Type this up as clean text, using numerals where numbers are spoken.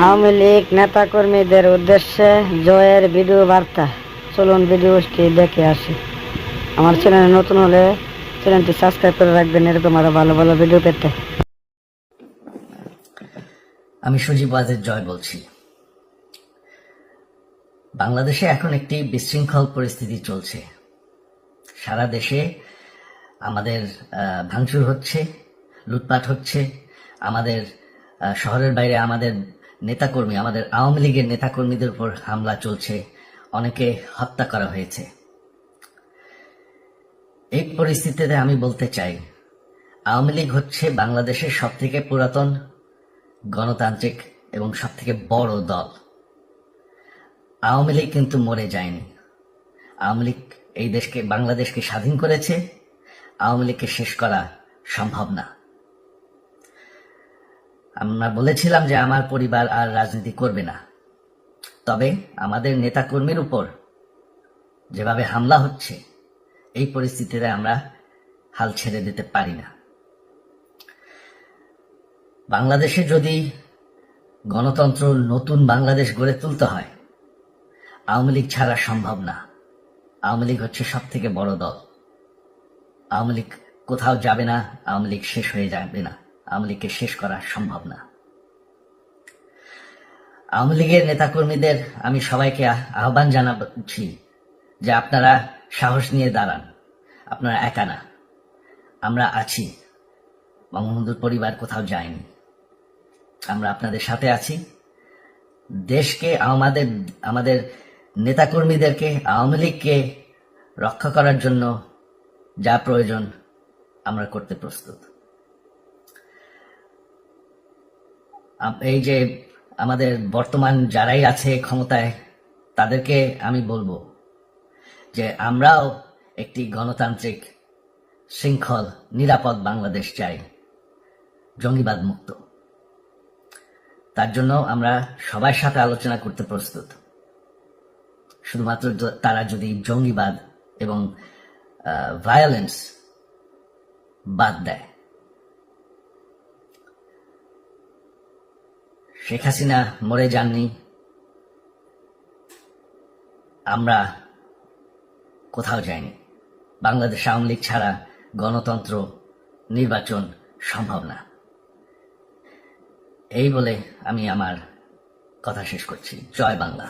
আওয়ামী লীগ নেতাকর্মীদের উদ্দেশ্যে জয়ের ভিডিও বার্তা। চলুন ভিডিওটি দেখে আসি। আমার চ্যানেলে নতুন হলে চ্যানেলটি সাবস্ক্রাইব করে রাখবেন এরকম আরো ভালো ভালো ভিডিও পেতে। আমি সজীব ওয়াজেদ জয় বলছি। বাংলাদেশে এখন একটি বিশৃঙ্খল পরিস্থিতি চলছে। সারা দেশে আমাদের ভাঙচুর হচ্ছে, লুটপাট হচ্ছে, আমাদের শহরের বাইরে আমাদের নেতাকর্মী, আমাদের আওয়ামী লীগের নেতাকর্মীদের উপর হামলা চলছে, অনেকে হত্যা করা হয়েছে। এই পরিস্থিতিতে আমি বলতে চাই, আওয়ামী লীগ হচ্ছে বাংলাদেশের সবথেকে পুরাতন গণতান্ত্রিক এবং সবথেকে বড় দল। আওয়ামী লীগ কিন্তু মরে যায়নি। আওয়ামী লীগ এই দেশকে, বাংলাদেশকে স্বাধীন করেছে। আওয়ামী লীগকে শেষ করা সম্ভব না। আমরা বলেছিলাম যে আমার পরিবার আর রাজনীতি করবে না, তবে আমাদের নেতাকর্মীর উপর যেভাবে হামলা হচ্ছে, এই পরিস্থিতিতে আমরা হাল ছেড়ে দিতে পারি না। বাংলাদেশে যদি গণতন্ত্র, নতুন বাংলাদেশ গড়ে তুলতে হয়, আওয়ামী লীগ ছাড়া সম্ভব না। আওয়ামী লীগ হচ্ছে সব থেকে বড় দল। আওয়ামী লীগ কোথাও যাবে না, আওয়ামী লীগ শেষ হয়ে যাবে না। আওয়ামী লীগকে শেষ করা সম্ভব না। আওয়ামী লীগের নেতাকর্মীদের আমি সবাইকে আহ্বান জানাচ্ছি যে আপনারা সাহস নিয়ে দাঁড়ান। আপনারা একা না, আমরা আছি। বঙ্গবন্ধুর পরিবার কোথাও যায়নি, আমরা আপনাদের সাথে আছি। দেশকে, আমাদের নেতাকর্মীদেরকে, আওয়ামী লীগকে রক্ষা করার জন্য যা প্রয়োজন আমরা করতে প্রস্তুত। এই যে আমাদের বর্তমান যারাই আছে ক্ষমতায়, তাদেরকে আমি বলবো যে আমরাও একটি গণতান্ত্রিক, শৃঙ্খল, নিরাপদ বাংলাদেশ চাই, জঙ্গিবাদ মুক্ত। তার জন্য আমরা সবার সাথে আলোচনা করতে প্রস্তুত। শুধুমাত্র তারা যদি জঙ্গিবাদ এবং ভায়োলেন্স বাদ দেয়। শেখ হাসিনা মরে যাননি, আমরা কোথাও যাইনি। বাংলাদেশ আওয়ামী লীগ ছাড়া গণতন্ত্র, নির্বাচন সম্ভব না। এই বলে আমি আমার কথা শেষ করছি। জয় বাংলা।